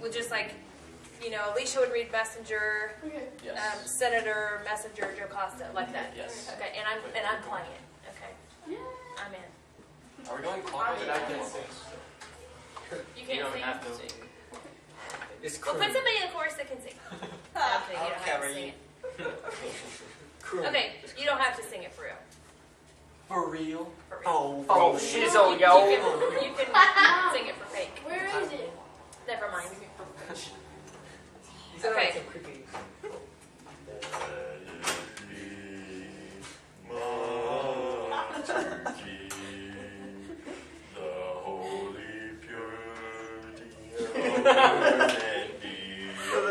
With just like, you know, Alicia would read Messenger, Yes. Senator, Messenger, Joe Costa, like that. Yes. Okay, and I'm playing it. Okay. Yeah. I'm in. Are we going clockwise? I can't sing. You can't don't sing. have to sing. It's Well, crew. put somebody in the chorus that can sing. Okay, you don't have cover to sing you. it. Crew. Okay, you don't have to sing it for real. For real? For real. Oh, shizzle, You can sing it for fake. Where is it? Never mind. You sound Okay. like some creepy.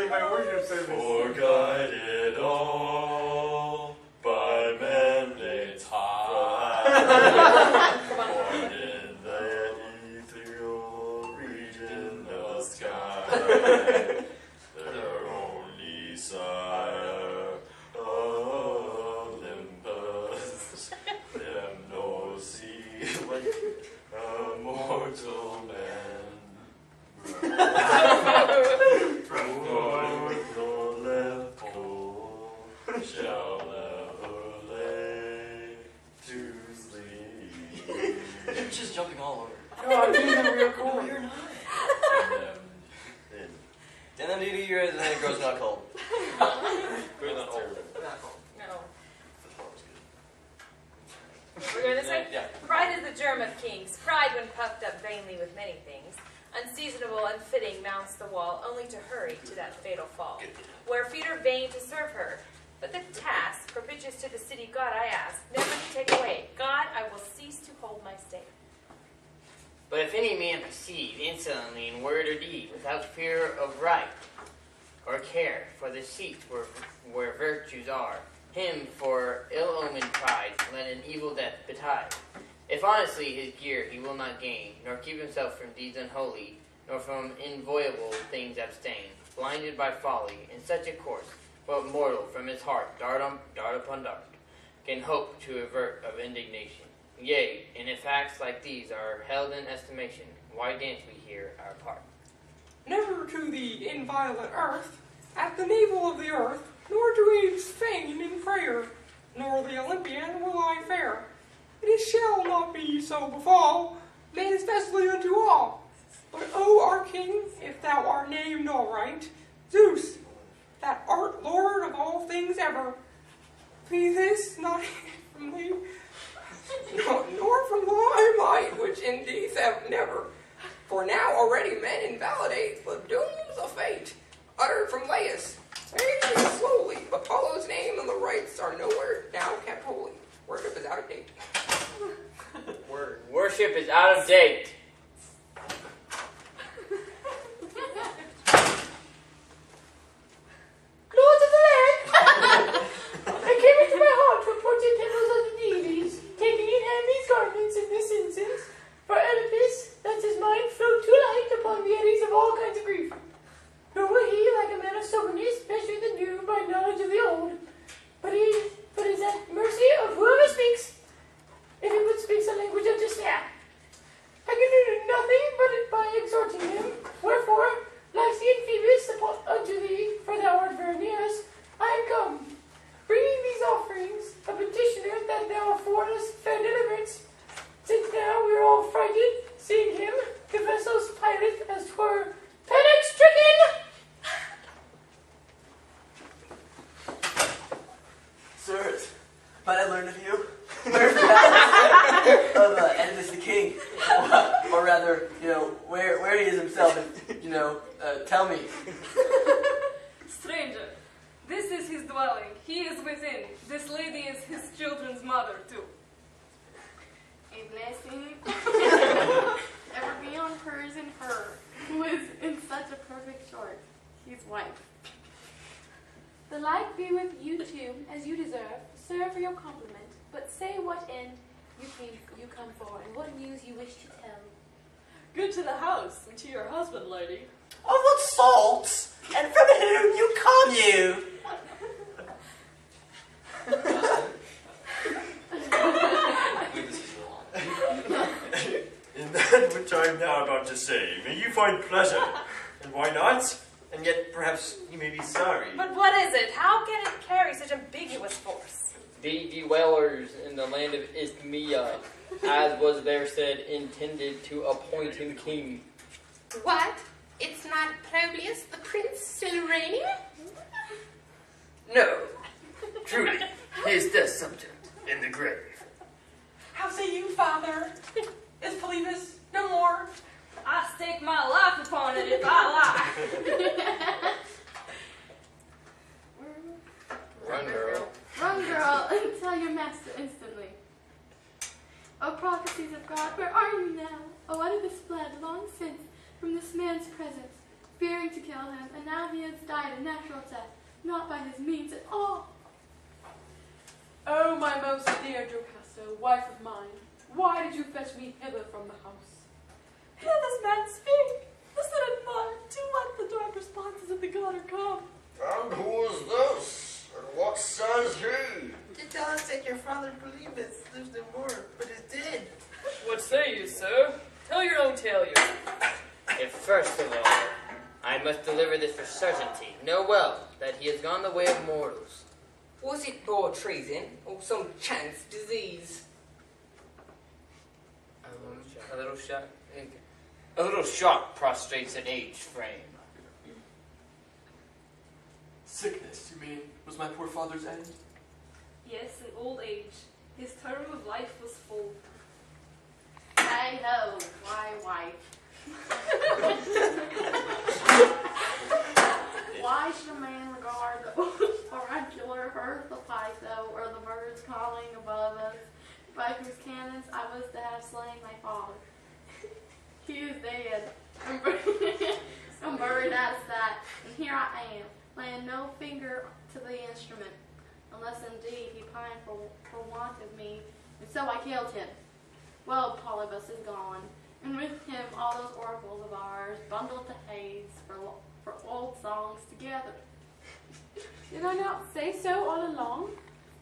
My worship service. For guided all by mandates high, born in the ethereal region of the sky, their only sire of Olympus, them no see like a mortal man. From north nor left pole shall never lay to sleep. You're just jumping all over. No, I'm doing the real cool. You're not. And then do your then it grows not cold. we're not old. No. We're going this way? Yeah. Pride is the germ of kings. Pride, when puffed up vainly with many things, unseasonable, unfitting, mounts the wall, only to hurry to that fatal fall, where feet are vain to serve her. But the task, propitious to the city God, I ask, never to take away. God, I will cease to hold my state. But if any man proceed insolently in word or deed, without fear of right or care for the seat where virtues are, him for ill-omened pride let an evil death betide. If honestly his gear he will not gain, nor keep himself from deeds unholy, nor from inviolable things abstain, blinded by folly, in such a course, what mortal from his heart, dart upon dart, can hope to avert of indignation? Yea, and if acts like these are held in estimation, why dance we here our part? Never to the inviolate earth, at the navel of the earth, nor to its fane in prayer, nor the Olympian will I fare. It shall not be so befall, manifestly unto all. But, O our king, if thou art named aright, Zeus, that art Lord of all things ever, be this not from thee, nor from thy might, which in thee have never. For now already men invalidate the dooms of fate, uttered from Laius, fading slowly. Apollo's name and the rites are nowhere now kept holy. Worship is out of date. Worship is out of date. Lords of the land! I came into my heart to approach the temples of the deities, taking in hand these garments and this incense. For Oedipus, that his mind flowed too light upon the eddies of all kinds of grief. Nor will he, like a man of soberness, measure the new by knowledge of the old. But is at mercy of whoever speaks, if he would speak a language of despair. I can do nothing but by exhorting him. Wherefore, Lycian Phoebus, unto thee, for thou art very nearest, I am come, bringing these offerings, a petitioner that thou afford us fair deliverance. Since now we are all frighted, seeing him, the vessel's pilot, as 'twere panic-stricken. Sirs, might I learn of you? Where's the palace of Oedipus the king? Or rather, where he is himself, and, tell me. Stranger, this is his dwelling. He is within. This lady is his children's mother, too. A blessing ever be on hers and her, who is in such a perfect sort, his wife. The like be with you too, as you deserve. Serve for your compliment, but say what end you come for, and what news you wish to tell. Good to the house, and to your husband, lady. Of what sort? And from whom you come you? in that which I I am now about to say may you find pleasure, and why not? And yet perhaps you may be sorry. But what is it? How can it carry such ambiguous force? The dwellers in the land of Isthmia, as was there said, intended to appoint him king. What? It's not Proteus, the prince still reigning? No, truly, he is dead subject in the grave. How say you, father? Is Oedipus no more? I stake my life upon it if I lie. Run, girl. Run, girl, and tell your master instantly. O prophecies of God, where are you now? O Oedipus fled long since from this man's presence, fearing to kill him, and now he has died a natural death, not by his means at all. Oh, my most dear Jocasta, wife of mine, why did you fetch me hither from the house? Hear this man speak! Listen and mark to what the dark responses of the god are come. And who is this? And what says he? You tell us that your father Oedipus lives no more, but is dead. What say you, sir? Tell your own tale, you. If first of all, I must deliver this for certainty, know well that he has gone the way of mortals. Was it bold treason or some chance disease? A little shock prostrates an aged frame. Sickness, you mean, was my poor father's end? Yes, in old age. His term of life was full. Hey ho, why wife? Why should a man regard the oracular earth of Pytho or the birds calling above us, by whose cannons I was to have slain my father? He is dead, and buried as that, and here I am, laying no finger to the instrument, unless indeed he pined for want of me, and so I killed him. Well, Polybus is gone, and with him all those oracles of ours, bundled to Hades for old songs together. Did I not say so all along?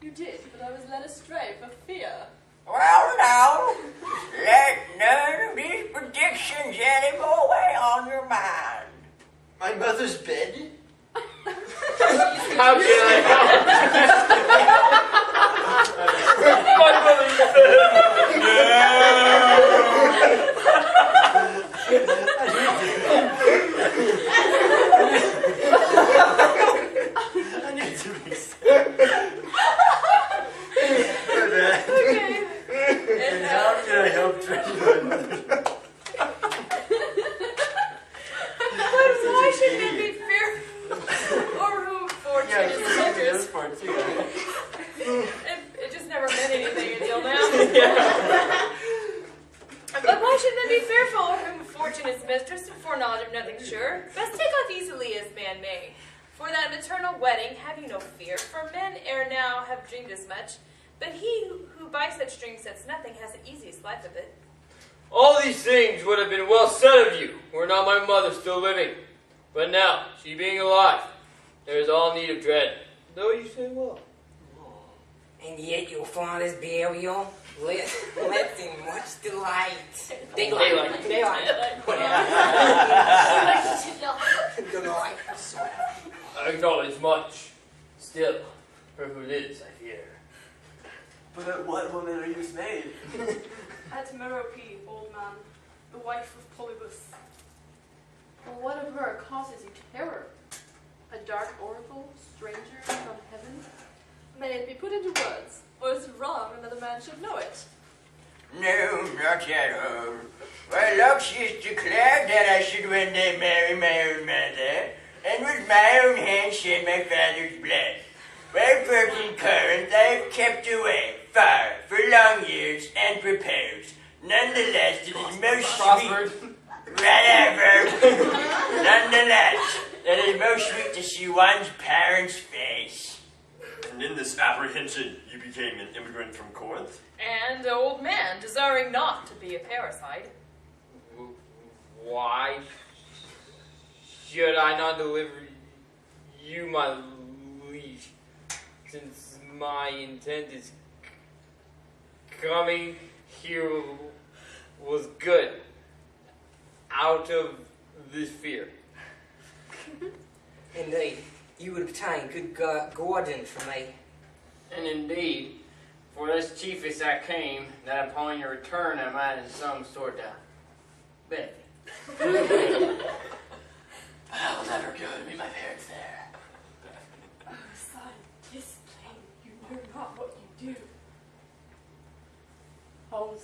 You did, but I was led astray for fear. Well, now, let none of these predictions any more weigh on your mind. My mother's bed? How can I help? My I need to be Okay. And how can I help train my mother? But why should there be fear or whom fortune Yeah, is this interest? part too. It just never meant anything until now. But why should men be fearful or whom fortune is mistress and foreknowledge of nothing sure? Best take off easily as man may. For that maternal wedding have you no fear, for men ere now have dreamed as much. But he who by such dreams sets nothing has the easiest life of it. All these things would have been well said of you, were not my mother still living. But now, she being alive, there is all need of dread, though you say well. And yet your father's burial left in much delight. Daylight. Delight. I acknowledge much. Still, for who lives, I fear. But at what woman are you dismayed? At Merope, old man, the wife of Polybus. Well, what of her causes you terror? A dark oracle, stranger from heaven? May it be put into words, or is it wrong another man should know it? No, not at all. Well, Lucius declared that I should one day marry my own mother, and with my own hand shed my father's blood. By virgin Corinth I have kept away far for long years and proposed. Nonetheless, it is most sweet. Whatever. Nonetheless, it is most sweet to see one's parents' face. And in this apprehension, you became an immigrant from Corinth? And an old man, desiring not to be a parasite. Why should I not deliver you, my liege, since my intent is coming here was good, out of this fear. Indeed, you would obtain good guidance from me. And indeed, for this chiefest I came, that upon your return I might in some sort of benefit. I will never go to meet my parents there. Oh, son, discipline. You know not what you do. How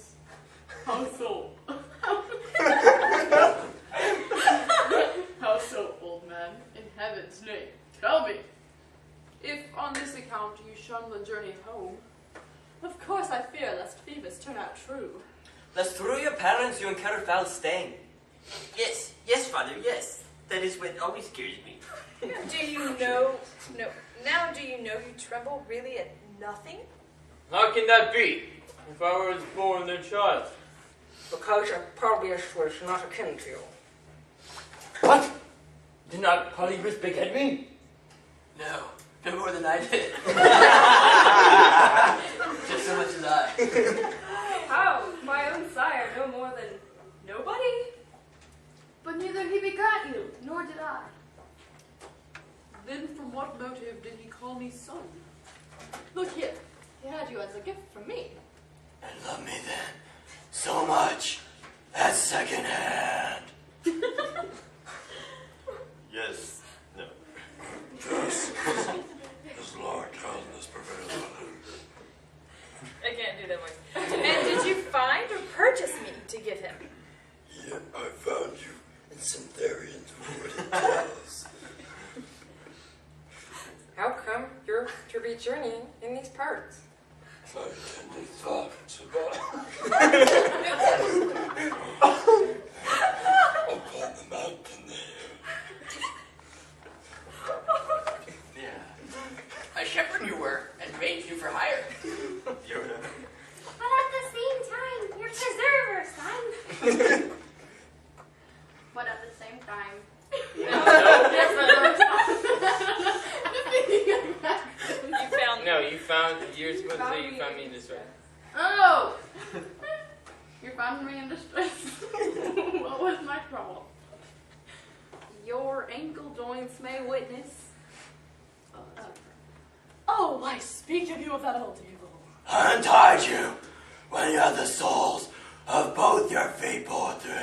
so? How so, old man? In heaven's name, tell me. If on this account you shun the journey home, of course I fear lest Phoebus turn out true. Lest through your parents you encounter foul stain. Yes, father, yes. That is what always scares me. Do you know, now do you know you tremble really at nothing? How can that be, if I was born their child? Because Polybius was not akin to you. What? Did not Polybius beget me? No, no more than I did. Just so much as I. How? My own sire, no more than nobody? But neither he begot you, nor did I. Then from what motive did he call me son? Look here, he had you as a gift from me. And love me then so much at second hand. Yes. No. Just as Lord kindness prevails on him. I can't do that voice. And did you find or purchase me to give him? Yet I found you in Syntherian's wooded tales. How come you're to be journeying in these parts? I attended thought upon the mountain there. Yeah. A shepherd you were, and raised you for hire. Yoda. But at the same time, you're preserver, son. But at the same time. You found, you're supposed to say you found me in distress. Oh! You found me in distress. What was my trouble? Your ankle joints may witness. Oh, why speak of you of that old evil? I untied you when you had the soles of both your feet pulled through.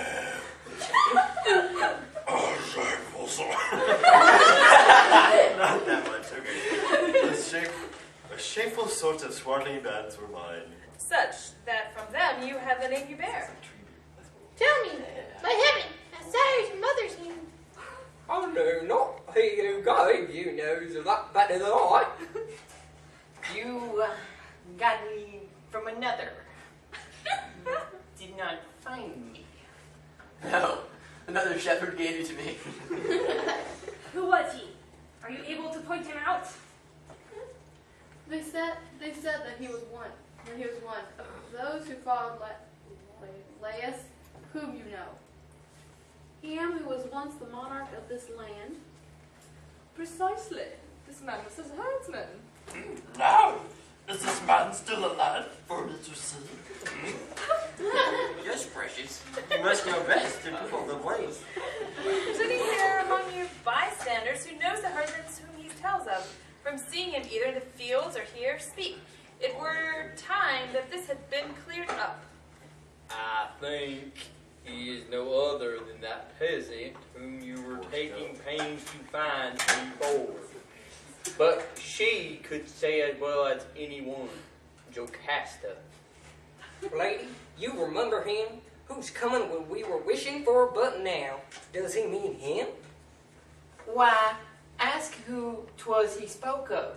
Oh, shameful soul. Not that much, okay. A shameful sort of swaddling bands were mine. Such that from them you have the name you bear. Tell me, by heaven, as sire's and mother's name. Oh no, not he who gave you knows a lot better than I. You got me from another. Did not find me. No, another shepherd gave you to me. Who was he? Are you able to point him out? They said that he was one. That he was one of those who followed Laius, whom you know. Him who was once the monarch of this land. Precisely. This man was his herdsman. Now, is this man still alive for me to see? Yes, precious. You must know best to pull the blades. Should he there among you bystanders who knows the herdsmen whom he tells of, from seeing him either in the fields or here speak? It were time that this had been cleared up. I think he is no other than that peasant whom you were taking pains to find before. But she could say as well as anyone, Jocasta. Lady, you remember him? Who's coming when we were wishing for but now? Does he mean him? Why, ask who 'twas he spoke of.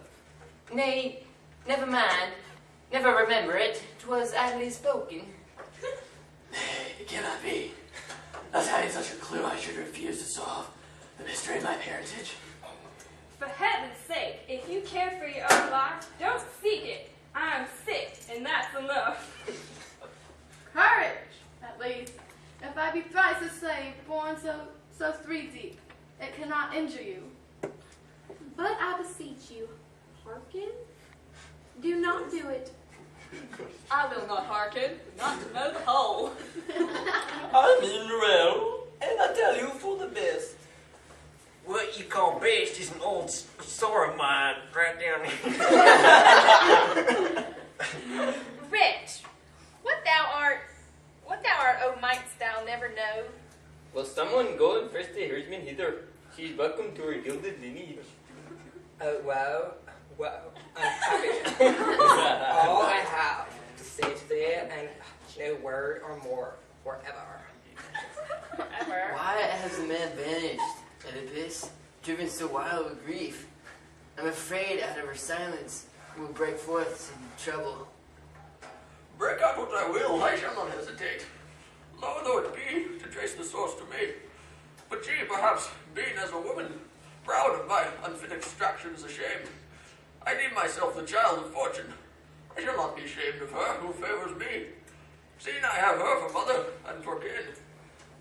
Nay, never mind. Never remember it. 'Twas idly spoken. It cannot be. Thus having such a clue, I should refuse to solve the mystery of my parentage. For heaven's sake, if you care for your own life, don't seek it. I'm sick, and that's enough. Courage, at least. If I be thrice the same, born so three deep, it cannot injure you. But I beseech you, hearken. Do not do it. I will not hearken, not to know the whole. I mean well. and I tell you for the best. What you call best is an old sore of mine right down here. Wretch, what thou art, oh, mightst thou never know? Will someone go and fetch the herdsman hither? She is welcome to her gilded lineage. Well, I'm happy. All I have to say today, and no word or more forever. Forever. Why has the man vanished, Oedipus, driven so wild with grief? I'm afraid out of her silence he will break forth some trouble. Break out what I will, I shall not hesitate. Low though it be, to trace the source to me. But she, perhaps, being as a woman, proud of my unfit extractions, ashamed. I deem myself the child of fortune. I shall not be ashamed of her who favors me. Seeing I have her for mother and for kin,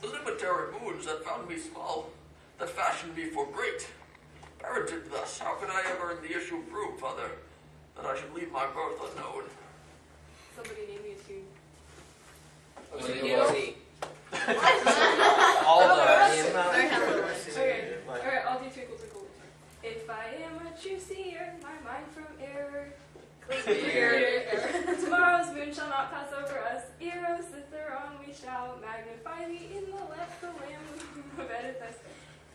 the limitary boons that found me small, that fashioned me for great. Parented thus, how could I ever in the issue prove, father, that I should leave my birth unknown? Somebody name me a tune. All the Okay, alright, I'll do Twinkle Twinkle. If I am a true seer, my mind from error clear. Tomorrow's moon shall not pass over us. Eros, Citharon, we shall magnify thee in the lamp, the lamb of Oedipus.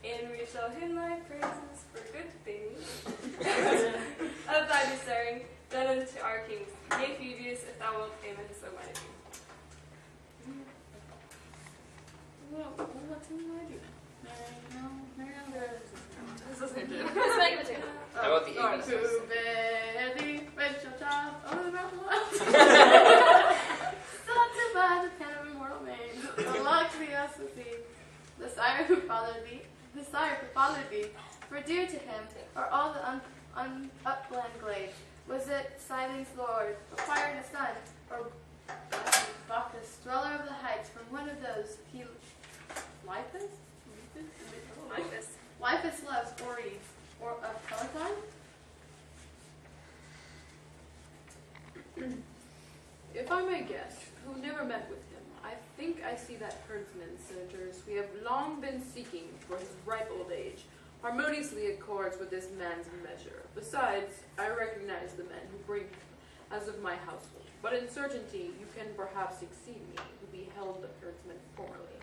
And we shall hymn thy praises for good things of thy bestowing done unto our kings. Yea, Phoebus, if thou wilt, amen, so might it be. What do I do? This isn't it. Let's make it a tune. How about the Eagles? Too bad, Rachel child, over the mountain wild. Sought to buy the pen of immortal name. Unlocked the us with thee. The sire who fathered thee, the sire who fathered thee, for dear to him are all the upland glades. Was it Siling's lord, acquired a son, or Bacchus, dweller of the heights, from one of those he Liphus? Liphus loves Ories, or of Peloton? If I may guess, who never met with him, I think I see that herdsman, senators, we have long been seeking for his ripe old age, harmoniously accords with this man's measure. Besides, I recognize the men who bring him, as of my household. But in certainty, you can perhaps exceed me, who beheld the herdsman formerly.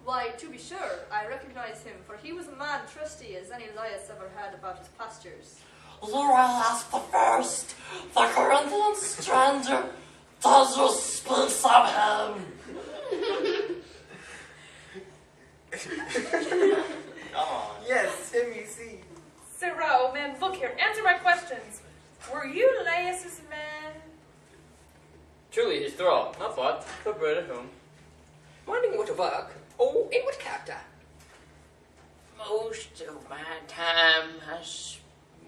Why, to be sure, I recognize him, for he was a man trusty as any Laius ever had about his pastures. Lurellas the first, the Corinthian stranger, does you speak of him? Yes, MEC. Cyril, man, look here, answer my questions. Were you Laius's man? Truly his thrall, not bought, but bred at home. Minding what work, or in what character? Most of my time I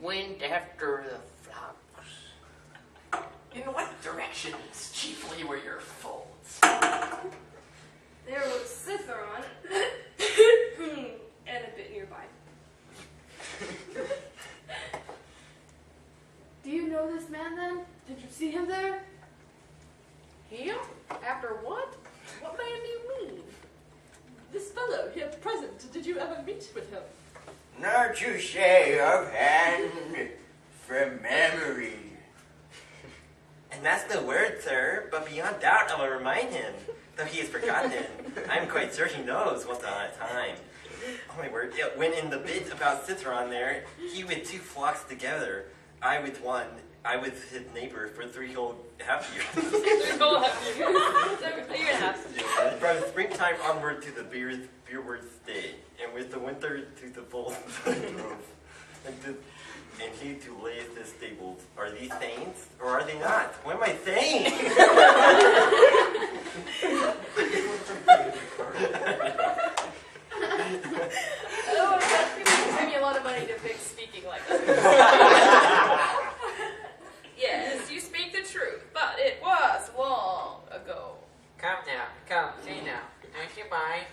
went after the flocks. In what directions chiefly were your folds? There was Citharon and a bit nearby. Do you know this man then? Did you see him there? Him? After what? What man do you mean? This fellow here present, did you ever meet with him? Not to say offhand, from memory. And that's the word, sir, but beyond doubt I will remind him, though he has forgotten. I am quite certain he knows once upon a time. Oh my word, yeah, when in the bit about Citharon there, he with two flocks together, I with one, I with his neighbor for 3 whole half years. 3 whole half years. A year and a half. From springtime onward to the beerward stay, and with the winter to the full grove, and he to lay the stables. Are these saints, or are they not? What am I saying? Oh, people pay me a lot of money to fix speaking like that. Yes, you speak the truth, but it was long ago. Come now, say now. Don't you mind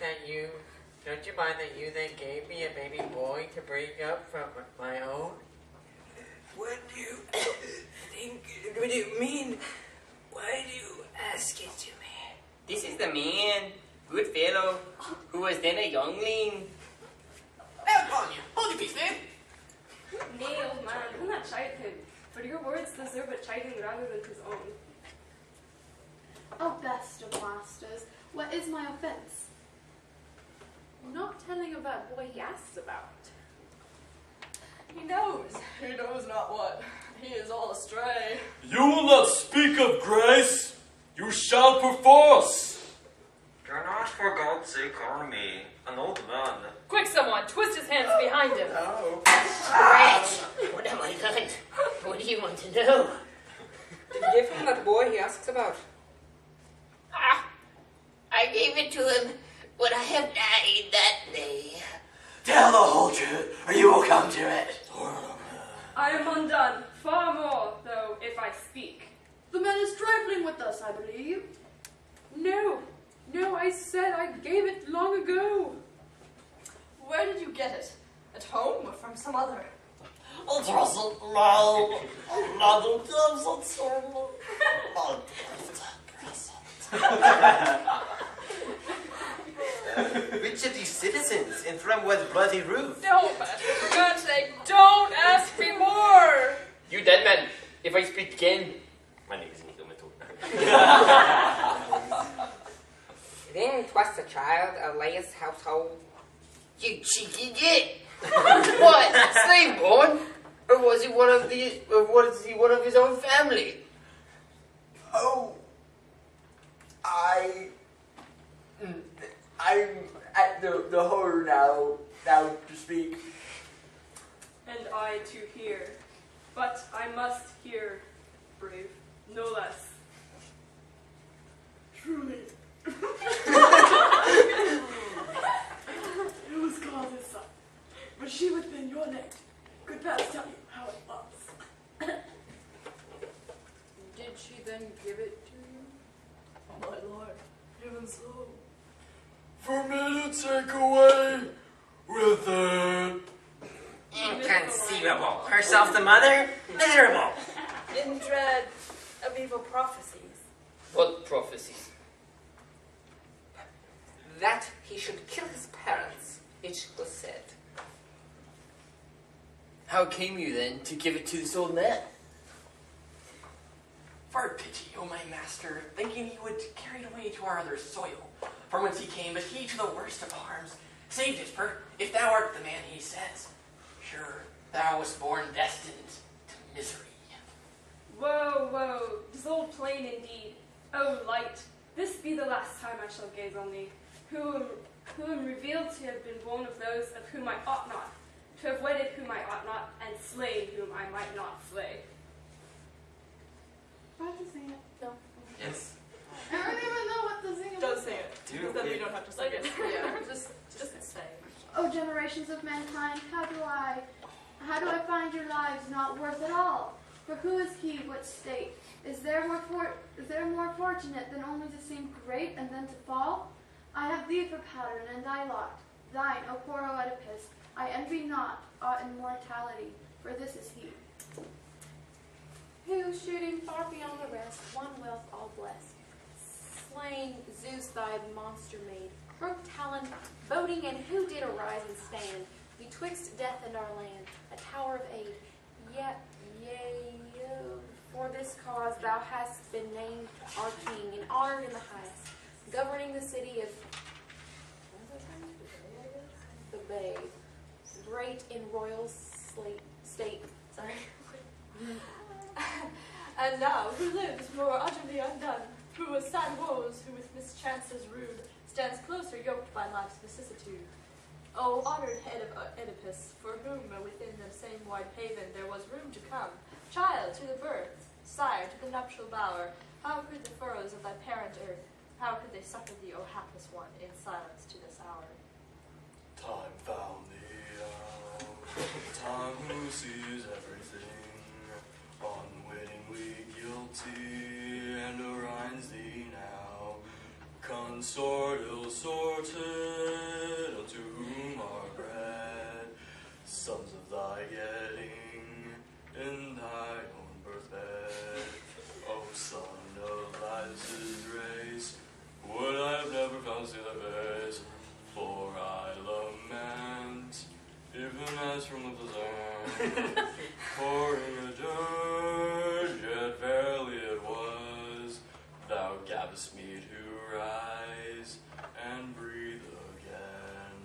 that you then gave me a baby boy to bring up from my own? What do you think? What do you mean? Why do you ask it to me? This is the man good fellow, who was then a youngling. Now upon you, hold your peace, man. Nay, old man, do not chide him, for your words deserve a chiding rather than his own. Oh, best of masters, what is my offense? Not telling of that boy he asks about. He knows not what. He is all astray. You will not speak of grace. You shall perforce. Do not, for God's sake, harm me, an old man. Quick, someone, twist his hands behind him. Oh. Wretch, what have I done? What do you want to know? Did you give him that boy he asks about? Ah, I gave it to him when I have died that day. Tell the whole truth, or you will come to it. I am undone, far more, though, if I speak. The man is trifling with us, I believe. No, I said I gave it long ago. Where did you get it? At home or from some other? Which of these citizens and from what bloody roof? Don't, for God's sake, don't ask me more. You dead man, if I speak again. My name is Nico Mato. Then 'twas the child of Laius' household. You cheeky git! What? Slave born? Or was he one of his own family? Oh, I'm at the horror now to speak. And I to hear. But I must hear, brave, no less. Truly. It was Claudia's son, but she within your neck could best tell you how it was. Did she then give it to you? My lord, even so. For me to take away with it. Inconceivable. Herself the mother? Miserable. In dread of evil prophecies. What prophecies? That he should kill his parents, it was said. How came you then to give it to this old man? For pity, O my master, thinking he would carry it away to our other soil, from whence he came, but he to the worst of harms. Say, Disper, if thou art the man he says, sure, thou wast born destined to misery. Woe, 'tis all plain indeed. O light, this be the last time I shall gaze on thee, who am revealed to have been born of those of whom I ought not, to have wedded whom I ought not, and slain whom I might not slay. Do I have to sing it? No. Yes. I don't even know what to sing. Don't say it. Do Because then it. we don't have to sing it. Yeah, just say. Oh, generations of mankind, how do I find your lives not worth at all? For who is he, what state? Is there more fortunate than only to seem great and then to fall? I have thee for pattern and thy lot, thine, O poor Oedipus. I envy not aught immortality, for this is he. Who, shooting far beyond the rest, won wealth all blessed, slain Zeus thy monster made, broke talon, boating, and who did arise and stand betwixt death and our land, a tower of aid. Yet, for this cause thou hast been named our king, and honored in the highest, governing the city of the Bay, great in royal state. Sorry. And now, who lives more utterly undone, who with sad woes, who with mischances rude, stands closer yoked by life's vicissitude. O honored head of Oedipus, for whom within the same wide haven there was room to come, child to the birth, sire to the nuptial bower, how could the furrows of thy parent earth, how could they suffer thee, O hapless one, in silence to this hour? Time found thee out, time who sees everything, unwittingly guilty, and arraigns thee now, consort ill-sorted, unto whom are bred sons of thy getting, in thy own birthbed. O son of Laius' race, would I have never found still a as from the Bazan, pouring a dirge, yet verily it was, thou gavest me to rise and breathe again.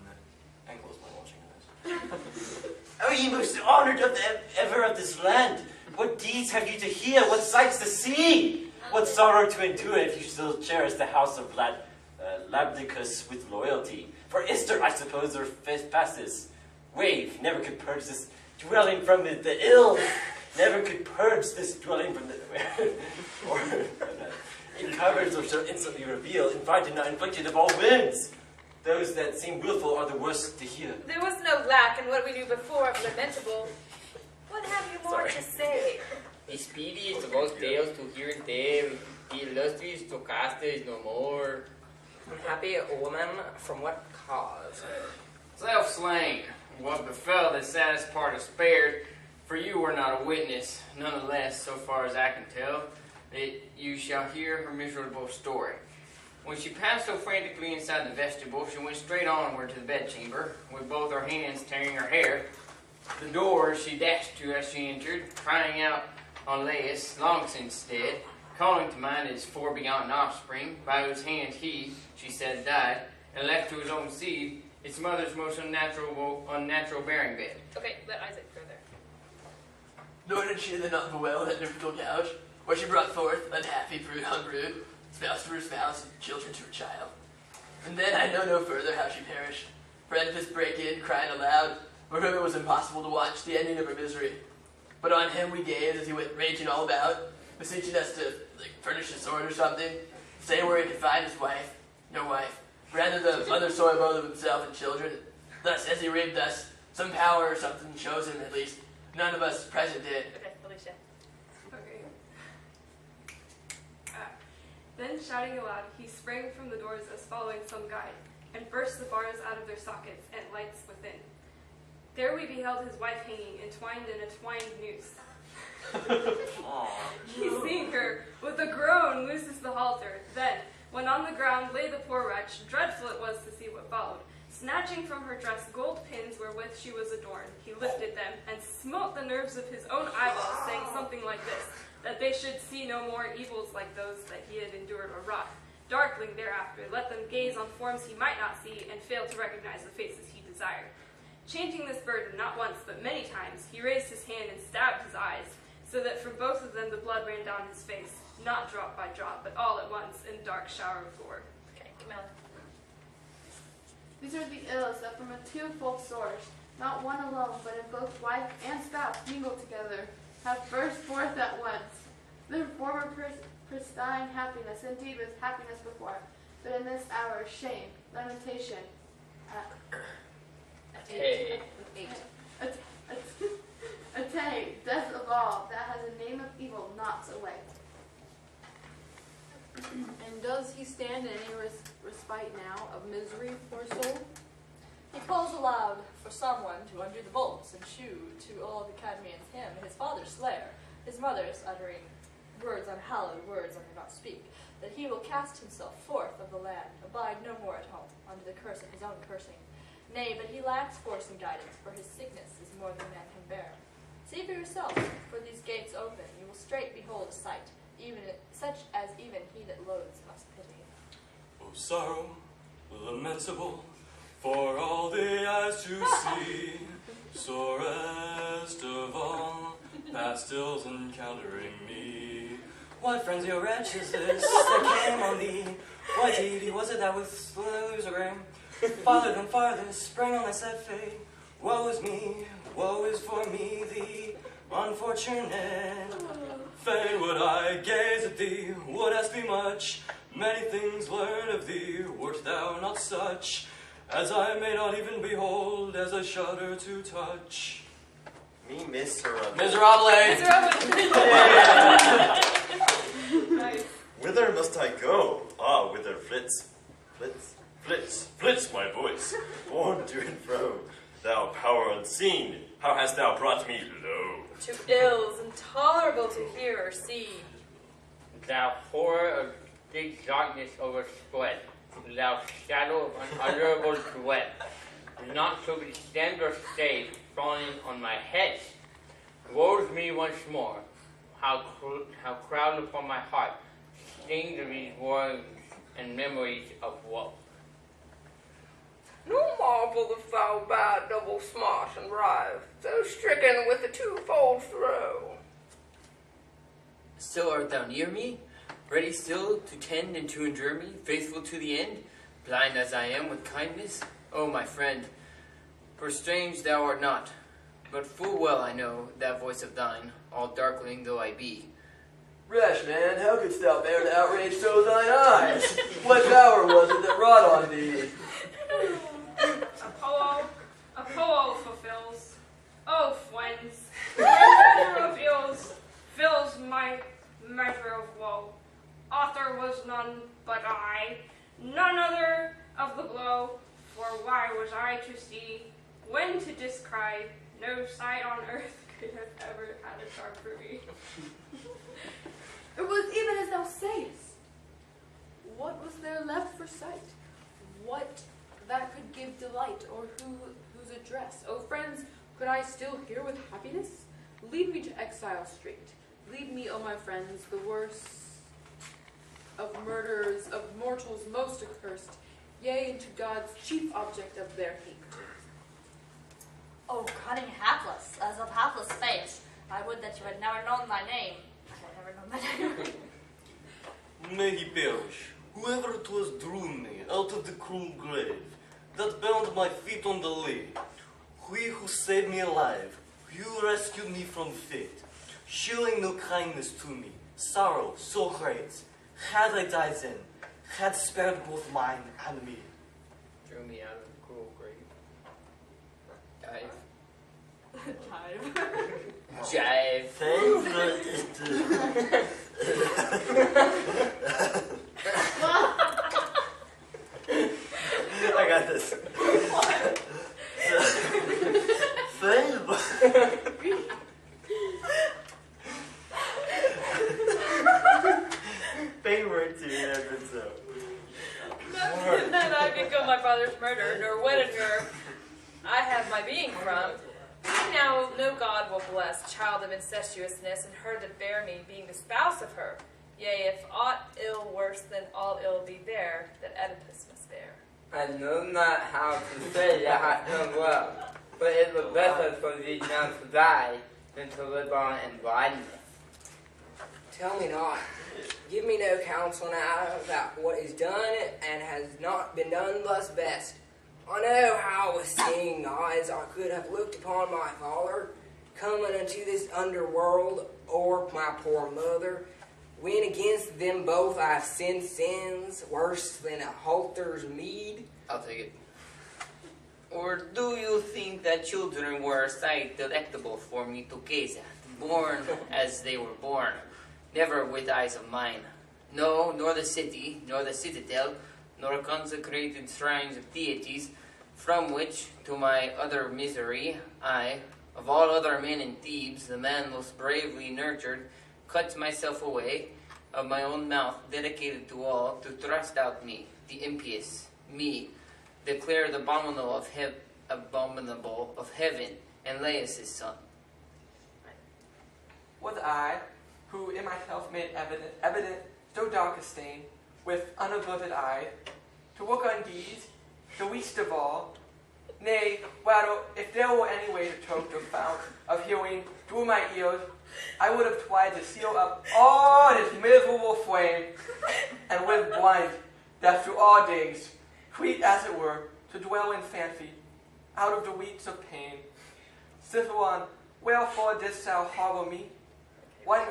And close my watching eyes. O ye most honored of ever of this land, what deeds have you to hear, what sights to see, what sorrow to endure if you still cherish the house of Labdicus with loyalty. For Esther, I suppose, or passes. Wave never could purge this dwelling from the ill, never could purge this dwelling from the... or in coverage or shall instantly reveal, invited, not inflicted of all winds. Those that seem willful are the worst to hear. There was no lack in what we knew before of lamentable. What have you more to say? The speediest of all tales to hear and tell, the illustrious Jocasta is no more. Unhappy woman, from what cause? Self-slain. What befell the saddest part is spared, for you were not a witness. Nonetheless, so far as I can tell, that you shall hear her miserable story. When she passed so frantically inside the vestibule, she went straight onward to the bedchamber, with both her hands tearing her hair. The door she dashed to as she entered, crying out on Laius, long since dead, calling to mind his forebegotten offspring, by whose hand he, she said, died, and left to his own seed its mother's most unnatural bearing bed. Okay, let Isaac further. Nor did she then not bewail that nuptial couch, where she brought forth unhappy brood on brood, spouse for her spouse, and children to her child. And then I know no further how she perished. For Oedipus brake in, crying aloud, for whom it was impossible to watch the ending of her misery. But on him we gazed as he went raging all about, beseeching us to furnish a sword or something, saying where he could find his wife, no wife, rather the mother sore both of himself and children. Thus, as he raved us, some power or something chose him at least. None of us present did. Okay, Alicia. Okay. Then, shouting aloud, he sprang from the doors as following some guide, and burst the bars out of their sockets and lights within. There we beheld his wife hanging, entwined in a twined noose. He seeing her, with a groan, looses the halter. Then, when on the ground lay the poor wretch, dreadful it was to see what followed. Snatching from her dress gold pins wherewith she was adorned, he lifted them, and smote the nerves of his own eyeballs, saying something like this, that they should see no more evils like those that he had endured or wrought. Darkling thereafter, let them gaze on forms he might not see, and fail to recognize the faces he desired. Changing this burden not once, but many times, he raised his hand and stabbed his eyes, so that from both of them the blood ran down his face, not drop by drop, but all at once in dark shower of gore. Okay, Camilla. These are the ills that from a twofold source, not one alone, but in both wife and spouse mingled together, have burst forth at once. Their former pristine happiness indeed was happiness before, but in this hour shame, lamentation, death of all that has a name of evil knots away. And does he stand in any respite now of misery, poor soul? He calls aloud for someone to undo the bolts and shew to all the Cadmeans him, his father's slayer, his mother's uttering words unhallowed, words I may not speak, that he will cast himself forth of the land, abide no more at home, under the curse of his own cursing. Nay, but he lacks force and guidance, for his sickness is more than man can bear. See for yourself, for these gates open, you will straight behold a sight, such as even he that loathes must pity. O sorrow, lamentable, for all the eyes to see, sorest of all, past ills encountering me. What frenzy or wretch is this that came on thee? What deity was it that with slows ring? Farther than farthest sprang on thy sad fate. Woe is me, woe is for me, thee, unfortunate. Fain would I gaze at thee, would ask thee much, many things learn of thee, wert thou not such, as I may not even behold, as I shudder to touch. Me miserable. Miserable. Nice. Whither must I go? Ah, whither flits, my voice, borne to and fro. Thou power unseen, how hast thou brought me low? To ills intolerable to hear or see. Thou horror of thick darkness overspread, thou shadow of unutterable dread, and not so be stand or stay falling on my head. Woe's me once more, how crowded upon my heart stains of these words and memories of woe. No marvel the foul bad double smash and writhe, so stricken with a twofold throe. Still art thou near me, ready still to tend and to endure me, faithful to the end, blind as I am with kindness? O my friend, for strange thou art not, but full well I know that voice of thine, all darkling though I be. Rash man, how couldst thou bear to outrage so thine eyes? What power was it that wrought on thee? Apollo fulfills. Oh, friends, measure of ills fills my measure of woe. Author was none but I, none other of the blow. For why was I to see, when to descry? No sight on earth could have ever had a charm for me. It was even as thou sayest. What was there left for sight? What that could give delight, or whose address? O friends, could I still hear with happiness? Lead me to exile straight. Lead me, O my friends, the worst of murderers, of mortals most accursed, yea, into God's chief object of their hate. Oh, cunning hapless, as of hapless fate, I would that you had never known thy name. I had never known thy name. May he perish, whoever 'twas drew me out of the cruel grave, that bound my feet on the lid. He who saved me alive, you rescued me from fate, showing no kindness to me, sorrow so great. Had I died then, had spared both mine and me. Drew me out of the cruel grave. Jive. I got this. Favorite to an episode. Not that I become my father's murderer, nor wedded her I have my being from. Now no god will bless child of incestuousness, and her that bare me, being the spouse of her. Yea, if aught ill worse than all ill be there, that Oedipus must bear. I know not how to say that well, but it were better for thee now to die than to live on in blindness. Tell me not. Give me no counsel now about what is done and has not been done thus best. I know how with seeing eyes I could have looked upon my father, coming into this underworld, or my poor mother, when against them both I have sinned sins worse than a halter's mead. I'll take it. Or do you think that children were a sight delectable for me to gaze at, born as they were born, never with eyes of mine? No, nor the city, nor the citadel, nor consecrated shrines of deities, from which, to my utter misery, I, of all other men in Thebes, the man most bravely nurtured, cut myself away, of my own mouth, dedicated to all, to thrust out me, the impious, me, declared abominable of heaven, and Laius' son. Was I, who in myself made evident so dark a stain, with unaverted eye, to look on deeds, the least of all, nay, rather, if there were any way to choke the fount of hearing through my ears, I would have tried to seal up all this miserable flame, and live blind, that through all days, sweet as it were, to dwell in fancy, out of the weeds of pain. Cicero, wherefore didst thou horror me? Why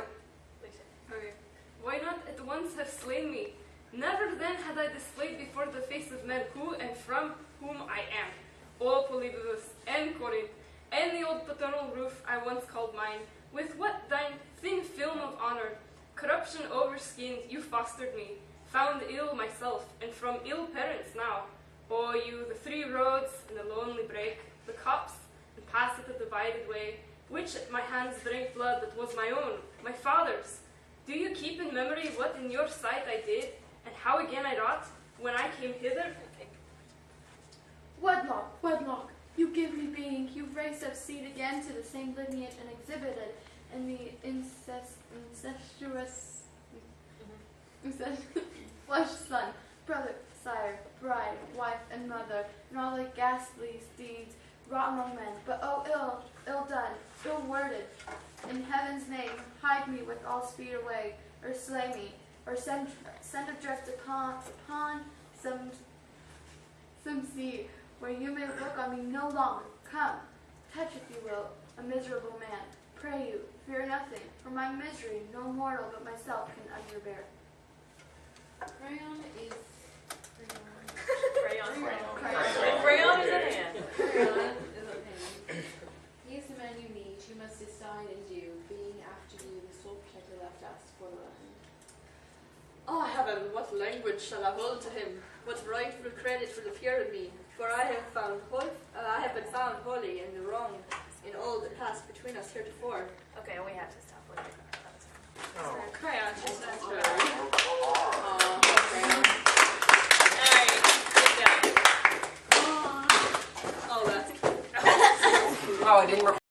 not at once have slain me? Never then had I displayed before the face of men who and from whom I am. O Polybus, and Corinth, and the old paternal roof I once called mine, with what thine thin film of honor, corruption overskinned, you fostered me, found ill myself, and from ill parents now. O you, the 3 roads and the lonely break, the copse, and passeth the divided way, which at my hands drank blood that was my own, my father's. Do you keep in memory what in your sight I did, and how again I wrought, when I came hither? Wedlock, wedlock, you give me being. You raised up seed again to the same lineage and exhibited in the incestuous flesh son, brother, sire, bride, wife, and mother, and all the ghastly deeds wrought among men. But oh, ill done, ill worded. In heaven's name, hide me with all speed away, or slay me, or send adrift upon some sea where you may look on me no longer. Come, touch if you will, a miserable man. Pray you, fear nothing, for my misery no mortal but myself can underbear. Crayon is Crayon. Crayon. Crayon is a hand. Crayon is a hand. He is the man you need. You must decide and do, being after you the sole protector left us for the land. Oh, heaven, what language shall I hold to him? What rightful credit will appear in me? For I have been found wholly in the wrong in all that passed between us heretofore. Okay, we have to stop. Crayon, she says. Oh, that's Oh, I didn't